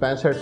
65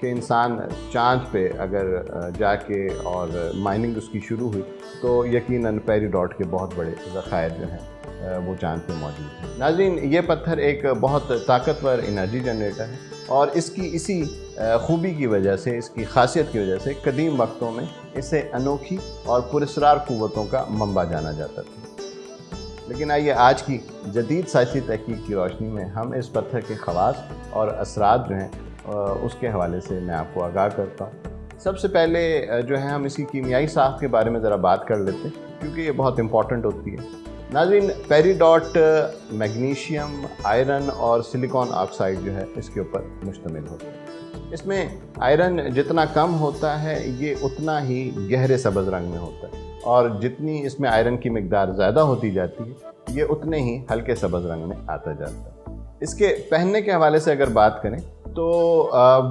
کہ انسان چاند پہ اگر جا کے اور مائننگ اس کی شروع ہوئی تو یقیناً پیریڈاٹ کے بہت بڑے ذخائر جو ہیں وہ چاند پہ موجود ہیں۔ ناظرین، یہ پتھر ایک بہت طاقتور انرجی جنریٹر ہے اور اس کی اسی خوبی کی وجہ سے، اس کی خاصیت کی وجہ سے قدیم وقتوں میں اسے انوکھی اور پراسرار قوتوں کا منبع جانا جاتا تھا۔ لیکن آئیے آج کی جدید سائنسی تحقیق کی روشنی میں ہم اس پتھر کے خواص اور اثرات جو ہیں اس کے حوالے سے میں آپ کو آگاہ کرتا ہوں۔ سب سے پہلے جو ہے ہم اس کی کیمیائی ساخت کے بارے میں ذرا بات کر لیتے ہیں، کیونکہ یہ بہت امپورٹنٹ ہوتی ہے۔ ناظرین، پیریڈاٹ میگنیشیم، آئرن اور سلیکان آکسائڈ جو ہے اس کے اوپر مشتمل ہوتا ہے۔ اس میں آئرن جتنا کم ہوتا ہے یہ اتنا ہی گہرے سبز رنگ میں ہوتا ہے، اور جتنی اس میں آئرن کی مقدار زیادہ ہوتی جاتی ہے یہ اتنے ہی ہلکے سبز رنگ میں آتا جاتا ہے۔ اس کے پہننے کے حوالے سے اگر بات کریں تو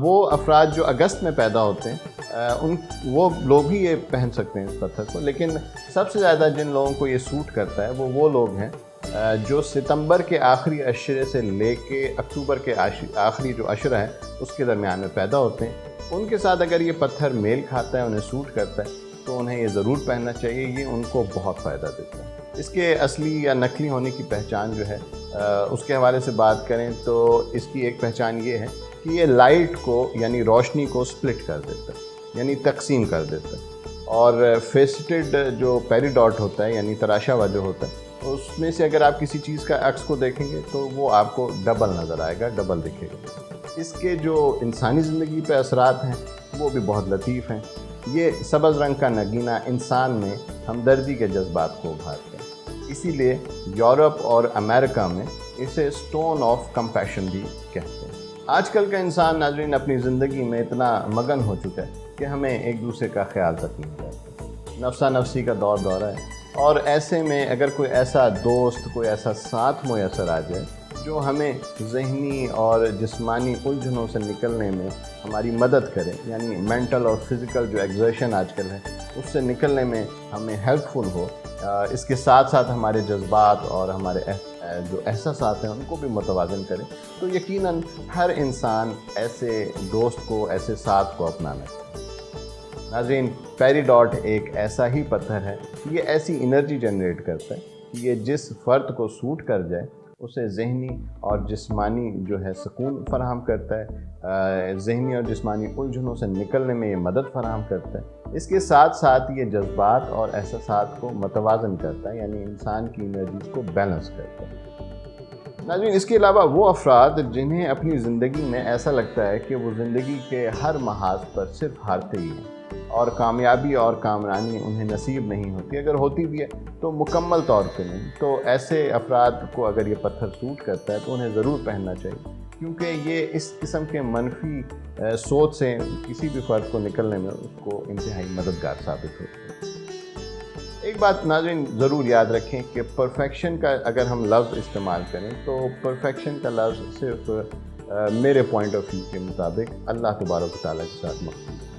وہ افراد جو اگست میں پیدا ہوتے ہیں وہ لوگ ہی یہ پہن سکتے ہیں اس پتھر کو، لیکن سب سے زیادہ جن لوگوں کو یہ سوٹ کرتا ہے وہ لوگ ہیں جو ستمبر کے آخری عشرے سے لے کے اکتوبر کے آخری جو عشرہ ہے اس کے درمیان میں پیدا ہوتے ہیں۔ ان کے ساتھ اگر یہ پتھر میل کھاتا ہے، انہیں سوٹ کرتا ہے، تو انہیں یہ ضرور پہننا چاہیے، یہ ان کو بہت فائدہ دیتا ہے۔ اس کے اصلی یا نقلی ہونے کی پہچان جو ہے اس کے حوالے سے بات کریں تو اس کی ایک پہچان یہ ہے کہ یہ لائٹ کو یعنی روشنی کو سپلٹ کر دیتا ہے، یعنی تقسیم کر دیتا ہے، اور فیسٹڈ جو پیریڈاٹ ہوتا ہے یعنی تراشا ہوا جو ہوتا ہے اس میں سے اگر آپ کسی چیز کا عکس کو دیکھیں گے تو وہ آپ کو ڈبل نظر آئے گا، ڈبل دکھے گا۔ اس کے جو انسانی زندگی پہ اثرات ہیں وہ بھی بہت لطیف ہیں۔ یہ سبز رنگ کا نگینہ انسان میں ہمدردی کے جذبات کو ابھارتا ہے، اسی لیے یورپ اور امریکہ میں اسے سٹون آف کمپیشن بھی کہتے ہیں۔ آج کل کا انسان ناظرین اپنی زندگی میں اتنا مگن ہو چکا ہے کہ ہمیں ایک دوسرے کا خیال تک نہیں کرتا، نفسا نفسی کا دورہ ہے، اور ایسے میں اگر کوئی ایسا دوست، کوئی ایسا ساتھ میسر آ جائے جو ہمیں ذہنی اور جسمانی الجھنوں سے نکلنے میں ہماری مدد کرے، یعنی مینٹل اور فزیکل جو ایگزرشن آج کل ہے اس سے نکلنے میں ہمیں ہیلپ فل ہو، اس کے ساتھ ساتھ ہمارے جذبات اور ہمارے جو احساسات ہیں ان کو بھی متوازن کرے، تو یقیناً ہر انسان ایسے دوست کو، ایسے ساتھ کو اپنانا چاہیے۔ ناظرین، پیریڈاٹ ایک ایسا ہی پتھر ہے، یہ ایسی انرجی جنریٹ کرتا ہے کہ یہ جس فرد کو سوٹ کر جائے اسے ذہنی اور جسمانی جو ہے سکون فراہم کرتا ہے، ذہنی اور جسمانی الجھنوں سے نکلنے میں یہ مدد فراہم کرتا ہے، اس کے ساتھ ساتھ یہ جذبات اور احساسات کو متوازن کرتا ہے، یعنی انسان کی انرجیز کو بیلنس کرتا ہے۔ ناظرین، اس کے علاوہ وہ افراد جنہیں اپنی زندگی میں ایسا لگتا ہے کہ وہ زندگی کے ہر محاذ پر صرف ہارتے ہی ہیں اور کامیابی اور کامرانی انہیں نصیب نہیں ہوتی، اگر ہوتی بھی ہے تو مکمل طور پہ نہیں، تو ایسے افراد کو اگر یہ پتھر سوٹ کرتا ہے تو انہیں ضرور پہننا چاہیے، کیونکہ یہ اس قسم کے منفی سوچ سے کسی بھی فرد کو نکلنے میں اس کو انتہائی مددگار ثابت ہوتی ہے۔ ایک بات ناظرین ضرور یاد رکھیں کہ پرفیکشن کا اگر ہم لفظ استعمال کریں تو پرفیکشن کا لفظ صرف میرے پوائنٹ آف ویو کے مطابق اللہ تبارک و تعالیٰ کے ساتھ مخصوص ہے۔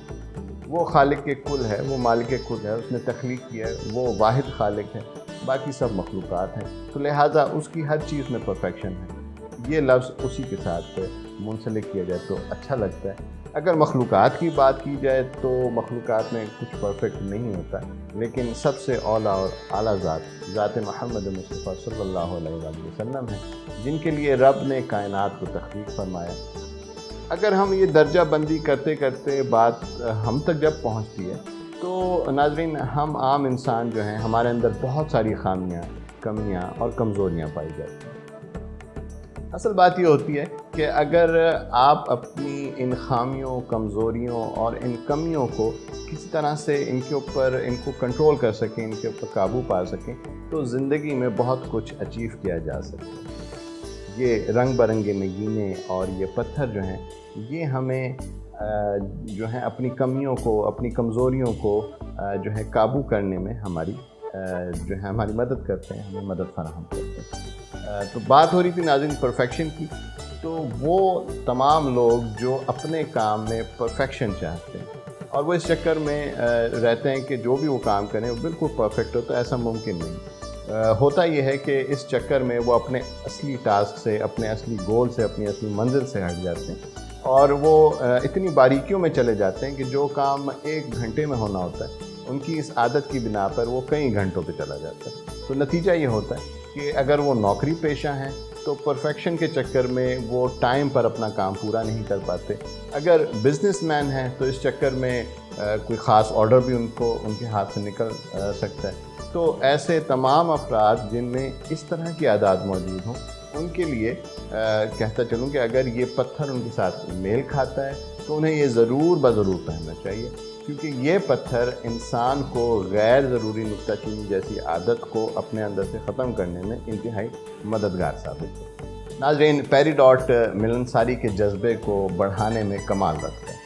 وہ خالق کے کل ہے، وہ مالک کے کل ہے، اس نے تخلیق کیا ہے، وہ واحد خالق ہے، باقی سب مخلوقات ہیں، تو لہٰذا اس کی ہر چیز میں پرفیکشن ہے۔ یہ لفظ اسی کے ساتھ منسلک کیا جائے تو اچھا لگتا ہے۔ اگر مخلوقات کی بات کی جائے تو مخلوقات میں کچھ پرفیکٹ نہیں ہوتا، لیکن سب سے اولیٰ اور اعلیٰ ذات محمد مصطفیٰ صلی اللہ علیہ وآلہ وسلم ہے، جن کے لیے رب نے کائنات کو تخلیق فرمایا۔ اگر ہم یہ درجہ بندی کرتے کرتے بات ہم تک جب پہنچتی ہے تو ناظرین ہم عام انسان جو ہیں ہمارے اندر بہت ساری خامیاں، کمیاں اور کمزوریاں پائی جاتی ہیں۔ اصل بات یہ ہوتی ہے کہ اگر آپ اپنی ان خامیوں، کمزوریوں اور ان کمیوں کو کسی طرح سے ان کو کنٹرول کر سکیں، ان کے اوپر قابو پا سکیں تو زندگی میں بہت کچھ اچیو کیا جا سکتا ہے۔ یہ رنگ برنگے نگینے اور یہ پتھر جو ہیں یہ ہمیں جو ہیں اپنی کمیوں کو، اپنی کمزوریوں کو جو ہے قابو کرنے میں ہماری مدد کرتے ہیں، ہمیں مدد فراہم کرتے ہیں۔ تو بات ہو رہی تھی ناظرین پرفیکشن کی، تو وہ تمام لوگ جو اپنے کام میں پرفیکشن چاہتے ہیں اور وہ اس چکر میں رہتے ہیں کہ جو بھی وہ کام کریں وہ بالکل پرفیکٹ ہو، تو ایسا ممکن نہیں۔ ہوتا یہ ہے کہ اس چکر میں وہ اپنے اصلی ٹاسک سے، اپنے اصلی گول سے، اپنی اصلی منزل سے ہٹ جاتے ہیں اور وہ اتنی باریکیوں میں چلے جاتے ہیں کہ جو کام 1 گھنٹے میں ہونا ہوتا ہے ان کی اس عادت کی بنا پر وہ کئی گھنٹوں پہ چلا جاتا ہے. تو نتیجہ یہ ہوتا ہے کہ اگر وہ نوکری پیشہ ہیں تو پرفیکشن کے چکر میں وہ ٹائم پر اپنا کام پورا نہیں کر پاتے. اگر بزنس مین ہیں تو اس چکر میں کوئی خاص آرڈر بھی ان کے ہاتھ سے نکل سکتا ہے. تو ایسے تمام افراد جن میں اس طرح کی عادات موجود ہوں ان کے لیے کہتا چلوں کہ اگر یہ پتھر ان کے ساتھ میل کھاتا ہے تو انہیں یہ ضرور بضرور پہننا چاہیے، کیونکہ یہ پتھر انسان کو غیر ضروری نکتہ چینی جیسی عادت کو اپنے اندر سے ختم کرنے میں انتہائی مددگار ثابت ہے. ناظرین، پیریڈاٹ ملنساری کے جذبے کو بڑھانے میں کمال رکھتا ہے.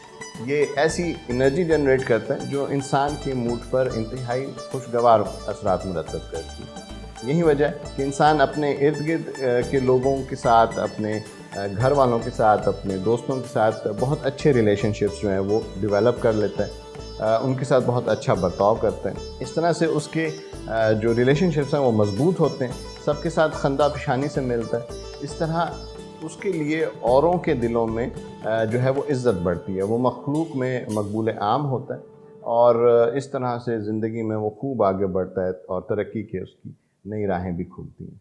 یہ ایسی انرجی جنریٹ کرتا ہے جو انسان کے موڈ پر انتہائی خوشگوار اثرات مرتب کرتی ہے. یہی وجہ ہے کہ انسان اپنے ارد گرد کے لوگوں کے ساتھ، اپنے گھر والوں کے ساتھ، اپنے دوستوں کے ساتھ بہت اچھے ریلیشن شپس جو ہیں وہ ڈیولپ کر لیتا ہے، ان کے ساتھ بہت اچھا برتاؤ کرتا ہے. اس طرح سے اس کے جو ریلیشن شپس ہیں وہ مضبوط ہوتے ہیں، سب کے ساتھ خندہ پیشانی سے ملتا ہے. اس طرح اس کے لیے اوروں کے دلوں میں جو ہے وہ عزت بڑھتی ہے، وہ مخلوق میں مقبول عام ہوتا ہے، اور اس طرح سے زندگی میں وہ خوب آگے بڑھتا ہے اور ترقی کے اس کی نئی راہیں بھی کھلتی ہیں.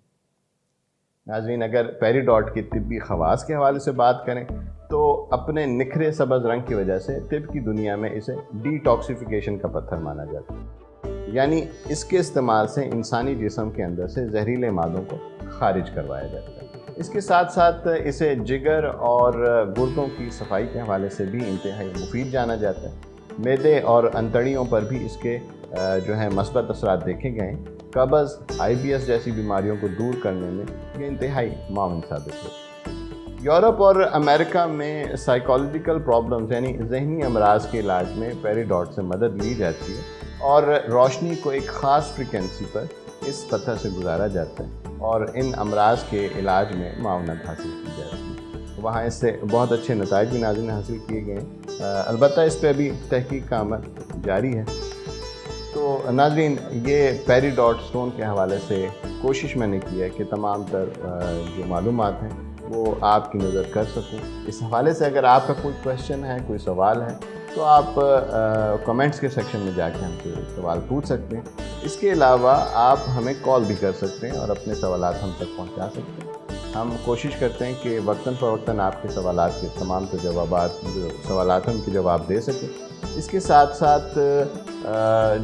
ناظرین، اگر پیریڈاٹ کی طبی خواص کے حوالے سے بات کریں تو اپنے نکھرے سبز رنگ کی وجہ سے طب کی دنیا میں اسے ڈی ٹاکسیفیکیشن کا پتھر مانا جاتا ہے، یعنی اس کے استعمال سے انسانی جسم کے اندر سے زہریلے مادوں کو خارج کروایا جاتا ہے. اس کے ساتھ ساتھ اسے جگر اور گردوں کی صفائی کے حوالے سے بھی انتہائی مفید جانا جاتا ہے. معدے اور انتڑیوں پر بھی اس کے جو ہے مثبت اثرات دیکھے گئے ہیں. قبض، IBS جیسی بیماریوں کو دور کرنے میں یہ انتہائی معاون ثابت ہوتا ہے. یورپ اور امریکہ میں سائیکالوجیکل پرابلمز یعنی ذہنی امراض کے علاج میں پیریڈاٹ سے مدد لی جاتی ہے، اور روشنی کو ایک خاص فریکوینسی پر اس پتھر سے گزارا جاتا ہے اور ان امراض کے علاج میں معاونت حاصل کی جاتی ہے. وہاں اس سے بہت اچھے نتائج بھی ناظرین حاصل کیے گئے ہیں، البتہ اس پہ ابھی تحقیق کا عمل جاری ہے. تو ناظرین، یہ پیریڈاٹ سٹون کے حوالے سے کوشش میں نے کی ہے کہ تمام تر جو معلومات ہیں وہ آپ کی نظر کر سکوں. اس حوالے سے اگر آپ کا کوئی کویشچن ہے، کوئی سوال ہے تو آپ کمنٹس کے سیکشن میں جا کے ہم سے سوال پوچھ سکتے ہیں. اس کے علاوہ آپ ہمیں کال بھی کر سکتے ہیں اور اپنے سوالات ہم تک پہنچا سکتے ہیں. ہم کوشش کرتے ہیں کہ وقتاً فوقتاً آپ کے سوالات کے تمام سوالات ان کے جواب دے سکیں. اس کے ساتھ ساتھ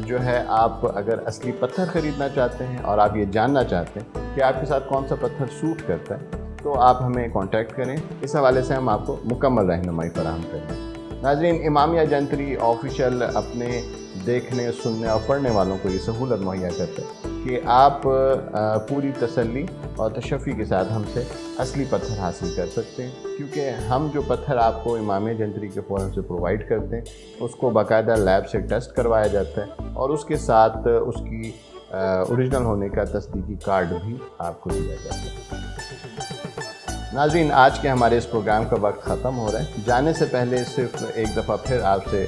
جو ہے آپ اگر اصلی پتھر خریدنا چاہتے ہیں اور آپ یہ جاننا چاہتے ہیں کہ آپ کے ساتھ کون سا پتھر سوٹ کرتا ہے تو آپ ہمیں کانٹیکٹ کریں. اس حوالے سے ہم آپ کو مکمل رہنمائی فراہم کریں. ناظرین، امامیہ جنتری آفیشیل اپنے دیکھنے، سننے اور پڑھنے والوں کو یہ سہولت مہیا کرتا ہے کہ آپ پوری تسلی اور تشفی کے ساتھ ہم سے اصلی پتھر حاصل کر سکتے ہیں، کیونکہ ہم جو پتھر آپ کو امامیہ جنتری کے فورم سے پرووائڈ کرتے ہیں اس کو باقاعدہ لیب سے ٹیسٹ کروایا جاتا ہے اور اس کے ساتھ اس کی اوریجنل ہونے کا تصدیقی کارڈ بھی آپ کو دیا جاتا ہے. ناظرین، آج کے ہمارے اس پروگرام کا وقت ختم ہو رہا ہے. جانے سے پہلے صرف ایک دفعہ پھر آپ سے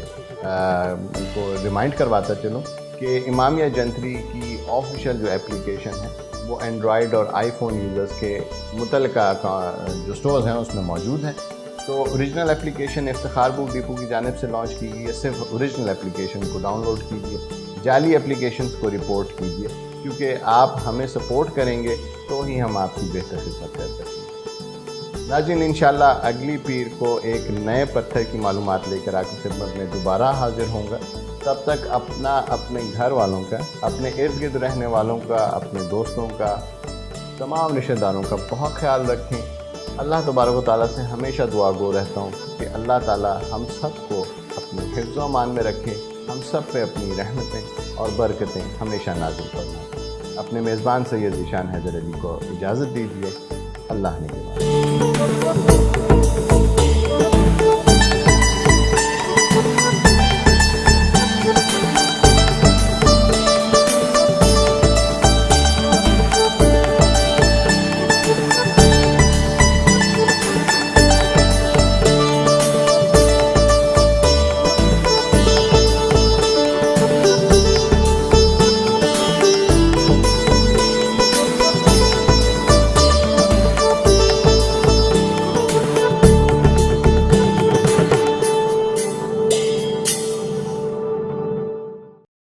کو ریمائنڈ کرواتا چلوں کہ امامیہ جنتری کی آفیشیل جو اپلیکیشن ہے وہ اینڈرائڈ اور آئی فون یوزرز کے متعلقہ جو سٹورز ہیں اس میں موجود ہیں. تو original application Iftikhar book depot کی جانب سے لانچ کی گئی ہے. صرف اوریجنل اپلیکیشن کو ڈاؤن لوڈ کیجیے، جعلی اپلیکیشنز کو رپورٹ کیجیے، کیونکہ آپ ہمیں سپورٹ کریں گے تو ہی ہم آپ کی بہتر خدمت کر سکیں گے. ناظرین، انشاءاللہ اگلی پیر کو ایک نئے پتھر کی معلومات لے کر آپ کی خدمت میں دوبارہ حاضر ہوں گا. تب تک اپنے گھر والوں کا، اپنے ارد گرد رہنے والوں کا، اپنے دوستوں کا، تمام رشتہ داروں کا بہت خیال رکھیں. اللہ تبارک و تعالیٰ سے ہمیشہ دعا گو رہتا ہوں کہ اللہ تعالیٰ ہم سب کو اپنے حفظ و امان میں رکھے، ہم سب پہ اپنی رحمتیں اور برکتیں ہمیشہ نازل فرمائے. اپنے میزبان سید ذیشان حیدر علی کو اجازت دیجیے. اللہ نے